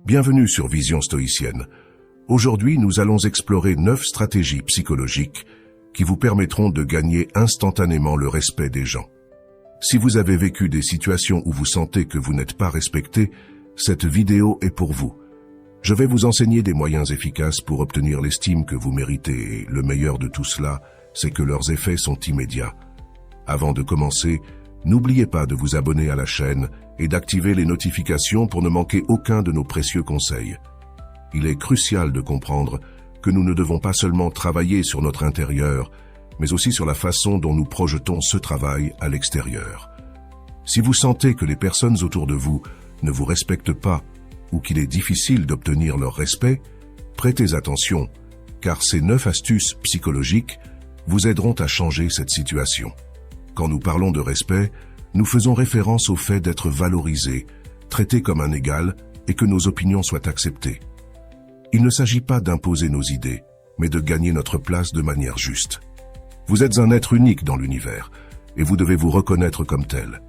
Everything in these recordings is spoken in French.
Bienvenue sur Vision Stoïcienne. Aujourd'hui, nous allons explorer 9 stratégies psychologiques qui vous permettront de gagner instantanément le respect des gens. Si vous avez vécu des situations où vous sentez que vous n'êtes pas respecté, cette vidéo est pour vous. Je vais vous enseigner des moyens efficaces pour obtenir l'estime que vous méritez et le meilleur de tout cela, c'est que leurs effets sont immédiats. Avant de commencer, n'oubliez pas de vous abonner à la chaîne et d'activer les notifications pour ne manquer aucun de nos précieux conseils. Il est crucial de comprendre que nous ne devons pas seulement travailler sur notre intérieur, mais aussi sur la façon dont nous projetons ce travail à l'extérieur. Si vous sentez que les personnes autour de vous ne vous respectent pas ou qu'il est difficile d'obtenir leur respect, prêtez attention, car ces 9 astuces psychologiques vous aideront à changer cette situation. Quand nous parlons de respect, nous faisons référence au fait d'être valorisé, traité comme un égal et que nos opinions soient acceptées. Il ne s'agit pas d'imposer nos idées, mais de gagner notre place de manière juste. Vous êtes un être unique dans l'univers et vous devez vous reconnaître comme tel.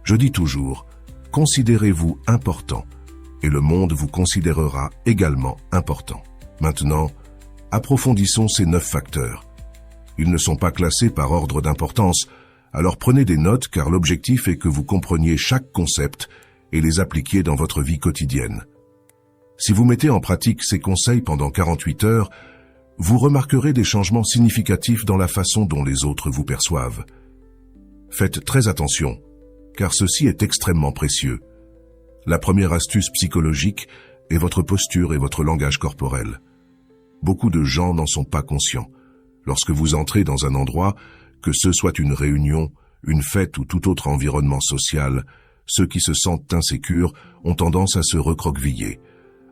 Je dis toujours, considérez-vous important et le monde vous considérera également important. Maintenant, approfondissons ces 9 facteurs. Ils ne sont pas classés par ordre d'importance, alors prenez des notes car l'objectif est que vous compreniez chaque concept et les appliquiez dans votre vie quotidienne. Si vous mettez en pratique ces conseils pendant 48 heures, vous remarquerez des changements significatifs dans la façon dont les autres vous perçoivent. Faites très attention, car ceci est extrêmement précieux. La première astuce psychologique est votre posture et votre langage corporel. Beaucoup de gens n'en sont pas conscients. Lorsque vous entrez dans un endroit, que ce soit une réunion, une fête ou tout autre environnement social, ceux qui se sentent insécures ont tendance à se recroqueviller,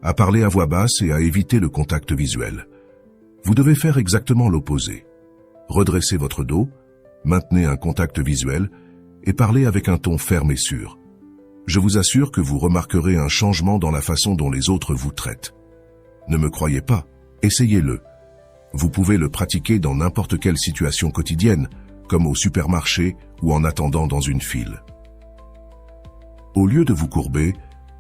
à parler à voix basse et à éviter le contact visuel. Vous devez faire exactement l'opposé. Redressez votre dos, maintenez un contact visuel et parlez avec un ton ferme et sûr. Je vous assure que vous remarquerez un changement dans la façon dont les autres vous traitent. Ne me croyez pas, essayez-le. Vous pouvez le pratiquer dans n'importe quelle situation quotidienne, comme au supermarché ou en attendant dans une file. Au lieu de vous courber,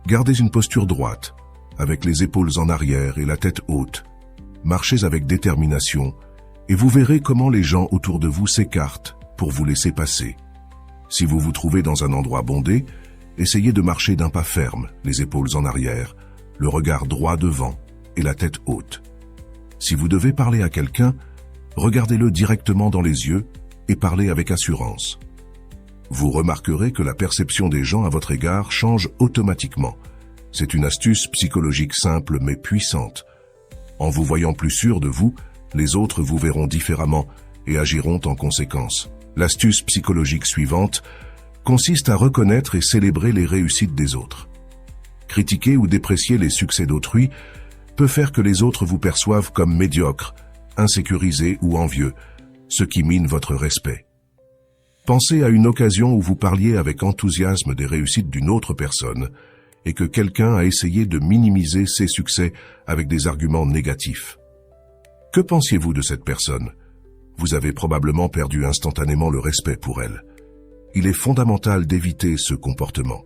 gardez une posture droite, avec les épaules en arrière et la tête haute. Marchez avec détermination et vous verrez comment les gens autour de vous s'écartent pour vous laisser passer. Si vous vous trouvez dans un endroit bondé, essayez de marcher d'un pas ferme, les épaules en arrière, le regard droit devant et la tête haute. Si vous devez parler à quelqu'un, regardez-le directement dans les yeux et parlez avec assurance. Vous remarquerez que la perception des gens à votre égard change automatiquement. C'est une astuce psychologique simple mais puissante. En vous voyant plus sûr de vous, les autres vous verront différemment et agiront en conséquence. L'astuce psychologique suivante consiste à reconnaître et célébrer les réussites des autres. Critiquer ou déprécier les succès d'autrui peut faire que les autres vous perçoivent comme médiocres, insécurisés ou envieux, ce qui mine votre respect. Pensez à une occasion où vous parliez avec enthousiasme des réussites d'une autre personne et que quelqu'un a essayé de minimiser ses succès avec des arguments négatifs. Que pensiez-vous de cette personne? Vous avez probablement perdu instantanément le respect pour elle. Il est fondamental d'éviter ce comportement.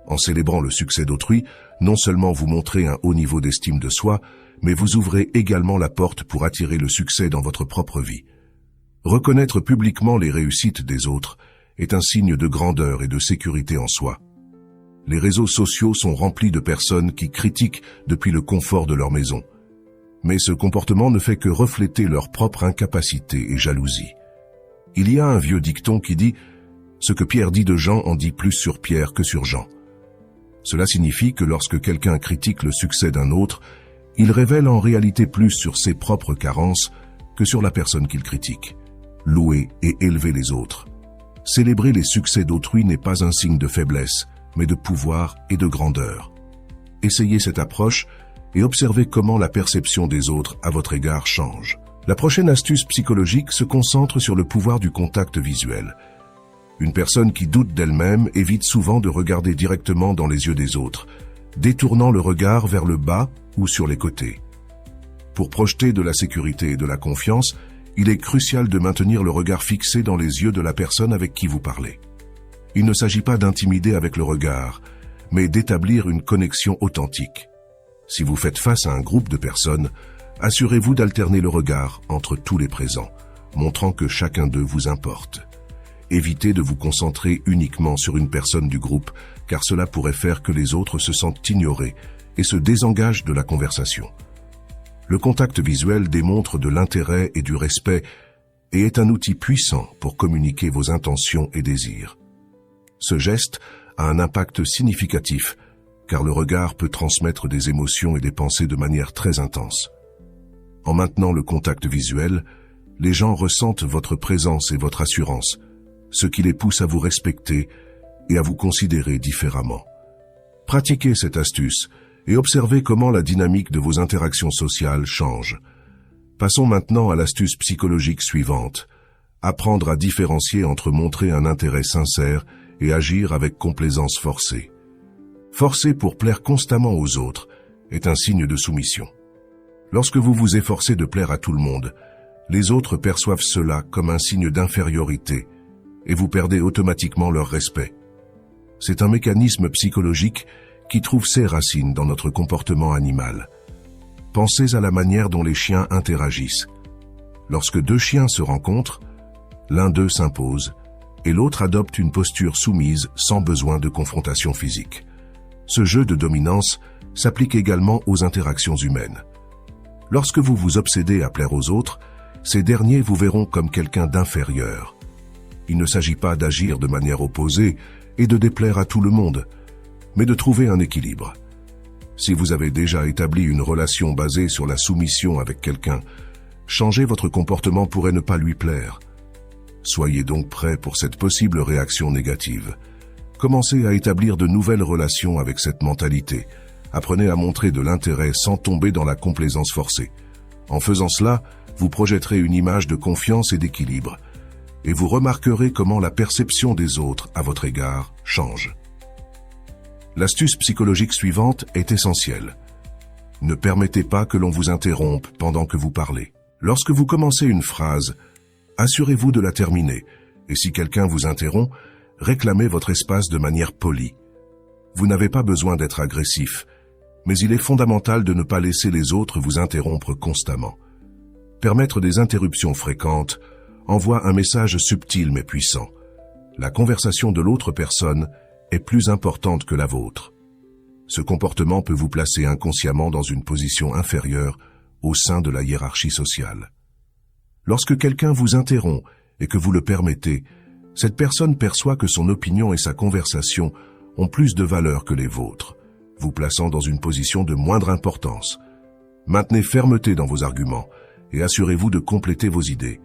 En célébrant le succès d'autrui, non seulement vous montrez un haut niveau d'estime de soi, mais vous ouvrez également la porte pour attirer le succès dans votre propre vie. Reconnaître publiquement les réussites des autres est un signe de grandeur et de sécurité en soi. Les réseaux sociaux sont remplis de personnes qui critiquent depuis le confort de leur maison. Mais ce comportement ne fait que refléter leur propre incapacité et jalousie. Il y a un vieux dicton qui dit « Ce que Pierre dit de Jean en dit plus sur Pierre que sur Jean ». Cela signifie que lorsque quelqu'un critique le succès d'un autre, il révèle en réalité plus sur ses propres carences que sur la personne qu'il critique. Louer et élever les autres. Célébrer les succès d'autrui n'est pas un signe de faiblesse, mais de pouvoir et de grandeur. Essayez cette approche et observez comment la perception des autres à votre égard change. La prochaine astuce psychologique se concentre sur le pouvoir du contact visuel. Une personne qui doute d'elle-même évite souvent de regarder directement dans les yeux des autres, détournant le regard vers le bas ou sur les côtés. Pour projeter de la sécurité et de la confiance, il est crucial de maintenir le regard fixé dans les yeux de la personne avec qui vous parlez. Il ne s'agit pas d'intimider avec le regard, mais d'établir une connexion authentique. Si vous faites face à un groupe de personnes, assurez-vous d'alterner le regard entre tous les présents, montrant que chacun d'eux vous importe. Évitez de vous concentrer uniquement sur une personne du groupe, car cela pourrait faire que les autres se sentent ignorés et se désengagent de la conversation. Le contact visuel démontre de l'intérêt et du respect et est un outil puissant pour communiquer vos intentions et désirs. Ce geste a un impact significatif, car le regard peut transmettre des émotions et des pensées de manière très intense. En maintenant le contact visuel, les gens ressentent votre présence et votre assurance, ce qui les pousse à vous respecter et à vous considérer différemment. Pratiquez cette astuce et observez comment la dynamique de vos interactions sociales change. Passons maintenant à l'astuce psychologique suivante. Apprendre à différencier entre montrer un intérêt sincère et agir avec complaisance forcée. Forcer pour plaire constamment aux autres est un signe de soumission. Lorsque vous vous efforcez de plaire à tout le monde, les autres perçoivent cela comme un signe d'infériorité et vous perdez automatiquement leur respect. C'est un mécanisme psychologique qui trouve ses racines dans notre comportement animal. Pensez à la manière dont les chiens interagissent. Lorsque deux chiens se rencontrent, l'un d'eux s'impose et l'autre adopte une posture soumise sans besoin de confrontation physique. Ce jeu de dominance s'applique également aux interactions humaines. Lorsque vous vous obsédez à plaire aux autres, ces derniers vous verront comme quelqu'un d'inférieur. Il ne s'agit pas d'agir de manière opposée et de déplaire à tout le monde, mais de trouver un équilibre. Si vous avez déjà établi une relation basée sur la soumission avec quelqu'un, changer votre comportement pourrait ne pas lui plaire. Soyez donc prêt pour cette possible réaction négative. Commencez à établir de nouvelles relations avec cette mentalité. Apprenez à montrer de l'intérêt sans tomber dans la complaisance forcée. En faisant cela, vous projetterez une image de confiance et d'équilibre, et vous remarquerez comment la perception des autres à votre égard change. L'astuce psychologique suivante est essentielle. Ne permettez pas que l'on vous interrompe pendant que vous parlez. Lorsque vous commencez une phrase, assurez-vous de la terminer, et si quelqu'un vous interrompt, réclamez votre espace de manière polie. Vous n'avez pas besoin d'être agressif, mais il est fondamental de ne pas laisser les autres vous interrompre constamment. Permettre des interruptions fréquentes envoie un message subtil mais puissant. La conversation de l'autre personne est plus importante que la vôtre. Ce comportement peut vous placer inconsciemment dans une position inférieure au sein de la hiérarchie sociale. Lorsque quelqu'un vous interrompt et que vous le permettez, cette personne perçoit que son opinion et sa conversation ont plus de valeur que les vôtres, vous plaçant dans une position de moindre importance. Maintenez fermeté dans vos arguments et assurez-vous de compléter vos idées.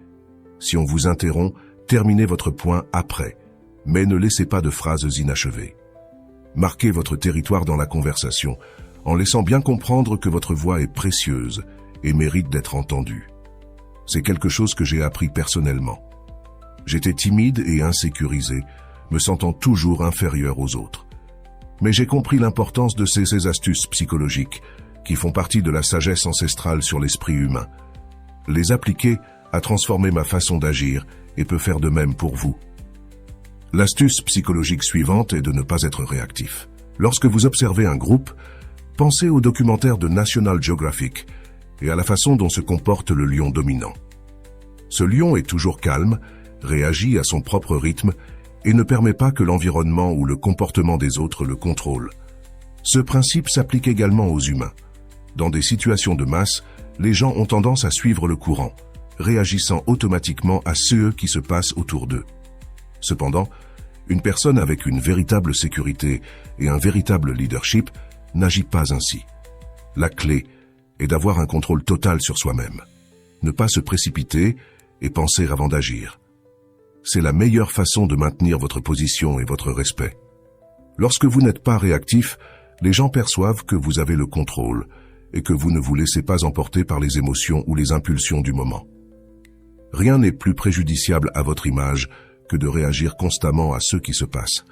Si on vous interrompt, terminez votre point après, mais ne laissez pas de phrases inachevées. Marquez votre territoire dans la conversation, en laissant bien comprendre que votre voix est précieuse et mérite d'être entendue. C'est quelque chose que j'ai appris personnellement. J'étais timide et insécurisé, me sentant toujours inférieur aux autres. Mais j'ai compris l'importance de ces astuces psychologiques qui font partie de la sagesse ancestrale sur l'esprit humain. Les appliquer a transformé ma façon d'agir et peut faire de même pour vous. L'astuce psychologique suivante est de ne pas être réactif. Lorsque vous observez un groupe, pensez au documentaire de National Geographic et à la façon dont se comporte le lion dominant. Ce lion est toujours calme, réagit à son propre rythme et ne permet pas que l'environnement ou le comportement des autres le contrôle. Ce principe s'applique également aux humains. Dans des situations de masse, les gens ont tendance à suivre le courant, réagissant automatiquement à ce qui se passe autour d'eux. Cependant, une personne avec une véritable sécurité et un véritable leadership n'agit pas ainsi. La clé est d'avoir un contrôle total sur soi-même. Ne pas se précipiter et penser avant d'agir. C'est la meilleure façon de maintenir votre position et votre respect. Lorsque vous n'êtes pas réactif, les gens perçoivent que vous avez le contrôle et que vous ne vous laissez pas emporter par les émotions ou les impulsions du moment. Rien n'est plus préjudiciable à votre image que de réagir constamment à ce qui se passe,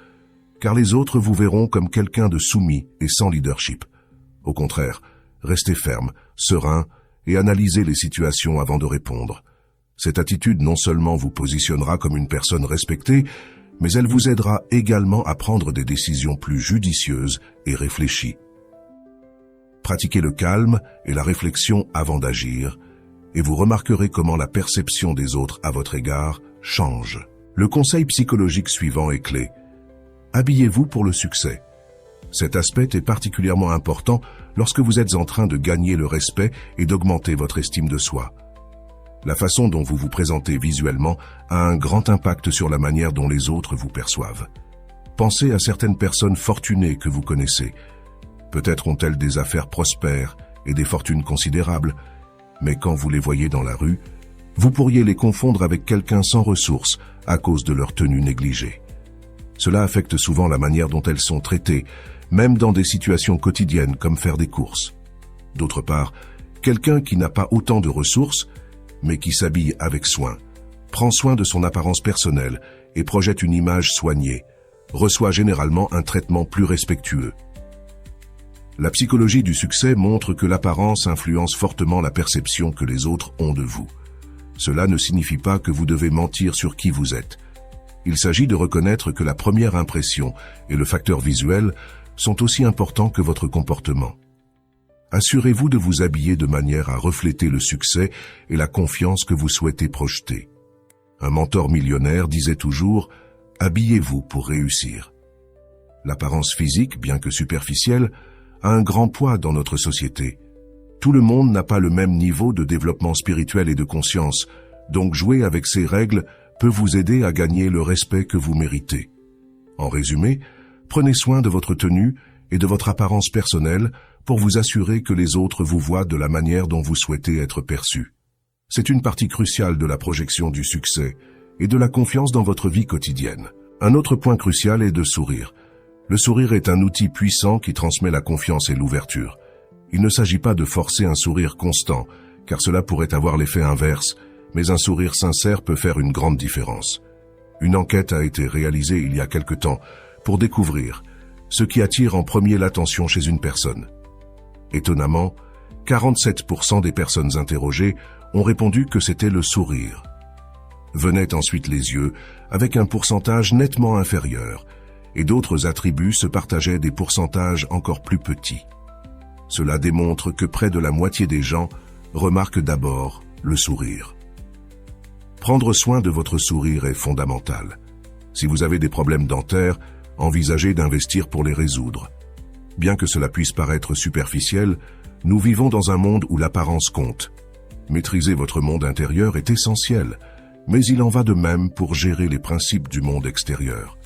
car les autres vous verront comme quelqu'un de soumis et sans leadership. Au contraire, restez ferme, serein et analysez les situations avant de répondre. Cette attitude non seulement vous positionnera comme une personne respectée, mais elle vous aidera également à prendre des décisions plus judicieuses et réfléchies. Pratiquez le calme et la réflexion avant d'agir, et vous remarquerez comment la perception des autres à votre égard change. Le conseil psychologique suivant est clé. Habillez-vous pour le succès. Cet aspect est particulièrement important lorsque vous êtes en train de gagner le respect et d'augmenter votre estime de soi. La façon dont vous vous présentez visuellement a un grand impact sur la manière dont les autres vous perçoivent. Pensez à certaines personnes fortunées que vous connaissez. Peut-être ont-elles des affaires prospères et des fortunes considérables, mais quand vous les voyez dans la rue, vous pourriez les confondre avec quelqu'un sans ressources à cause de leur tenue négligée. Cela affecte souvent la manière dont elles sont traitées, même dans des situations quotidiennes comme faire des courses. D'autre part, quelqu'un qui n'a pas autant de ressources, mais qui s'habille avec soin, prend soin de son apparence personnelle et projette une image soignée, reçoit généralement un traitement plus respectueux. La psychologie du succès montre que l'apparence influence fortement la perception que les autres ont de vous. Cela ne signifie pas que vous devez mentir sur qui vous êtes. Il s'agit de reconnaître que la première impression et le facteur visuel sont aussi importants que votre comportement. Assurez-vous de vous habiller de manière à refléter le succès et la confiance que vous souhaitez projeter. Un mentor millionnaire disait toujours « Habillez-vous pour réussir ». L'apparence physique, bien que superficielle, a un grand poids dans notre société. Tout le monde n'a pas le même niveau de développement spirituel et de conscience, donc jouer avec ces règles peut vous aider à gagner le respect que vous méritez. En résumé, prenez soin de votre tenue et de votre apparence personnelle pour vous assurer que les autres vous voient de la manière dont vous souhaitez être perçu. C'est une partie cruciale de la projection du succès et de la confiance dans votre vie quotidienne. Un autre point crucial est de sourire. Le sourire est un outil puissant qui transmet la confiance et l'ouverture. Il ne s'agit pas de forcer un sourire constant, car cela pourrait avoir l'effet inverse, mais un sourire sincère peut faire une grande différence. Une enquête a été réalisée il y a quelque temps pour découvrir ce qui attire en premier l'attention chez une personne. Étonnamment, 47% des personnes interrogées ont répondu que c'était le sourire. Venaient ensuite les yeux, avec un pourcentage nettement inférieur, et d'autres attributs se partageaient des pourcentages encore plus petits. Cela démontre que près de la moitié des gens remarquent d'abord le sourire. Prendre soin de votre sourire est fondamental. Si vous avez des problèmes dentaires, envisagez d'investir pour les résoudre. Bien que cela puisse paraître superficiel, nous vivons dans un monde où l'apparence compte. Maîtriser votre monde intérieur est essentiel, mais il en va de même pour gérer les principes du monde extérieur.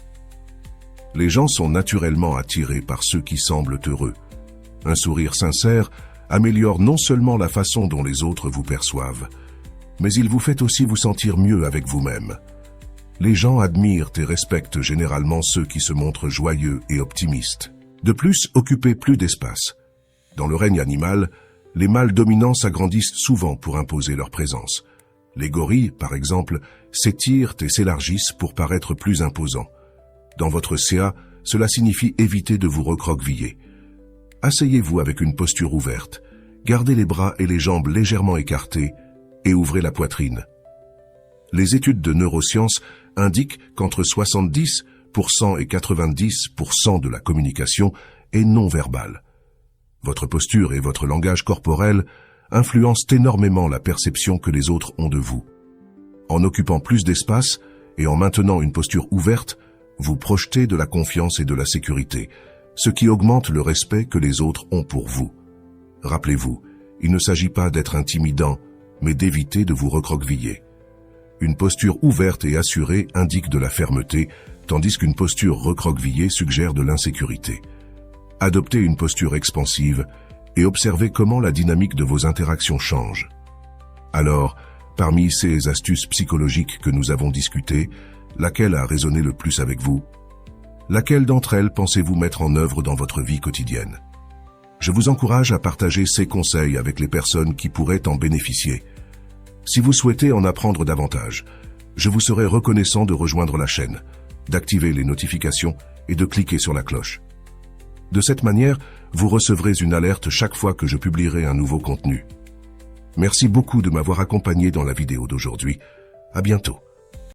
Les gens sont naturellement attirés par ceux qui semblent heureux. Un sourire sincère améliore non seulement la façon dont les autres vous perçoivent, mais il vous fait aussi vous sentir mieux avec vous-même. Les gens admirent et respectent généralement ceux qui se montrent joyeux et optimistes. De plus, occupez plus d'espace. Dans le règne animal, les mâles dominants s'agrandissent souvent pour imposer leur présence. Les gorilles, par exemple, s'étirent et s'élargissent pour paraître plus imposants. Dans votre CA, cela signifie éviter de vous recroqueviller. Asseyez-vous avec une posture ouverte, gardez les bras et les jambes légèrement écartés et ouvrez la poitrine. Les études de neurosciences indiquent qu'entre 70% et 90% de la communication est non verbale. Votre posture et votre langage corporel influencent énormément la perception que les autres ont de vous. En occupant plus d'espace et en maintenant une posture ouverte, vous projetez de la confiance et de la sécurité, ce qui augmente le respect que les autres ont pour vous. Rappelez-vous, il ne s'agit pas d'être intimidant, mais d'éviter de vous recroqueviller. Une posture ouverte et assurée indique de la fermeté, tandis qu'une posture recroquevillée suggère de l'insécurité. Adoptez une posture expansive et observez comment la dynamique de vos interactions change. Alors, parmi ces astuces psychologiques que nous avons discutées, laquelle a résonné le plus avec vous? Laquelle d'entre elles pensez-vous mettre en œuvre dans votre vie quotidienne? Je vous encourage à partager ces conseils avec les personnes qui pourraient en bénéficier. Si vous souhaitez en apprendre davantage, je vous serai reconnaissant de rejoindre la chaîne, d'activer les notifications et de cliquer sur la cloche. De cette manière, vous recevrez une alerte chaque fois que je publierai un nouveau contenu. Merci beaucoup de m'avoir accompagné dans la vidéo d'aujourd'hui. À bientôt.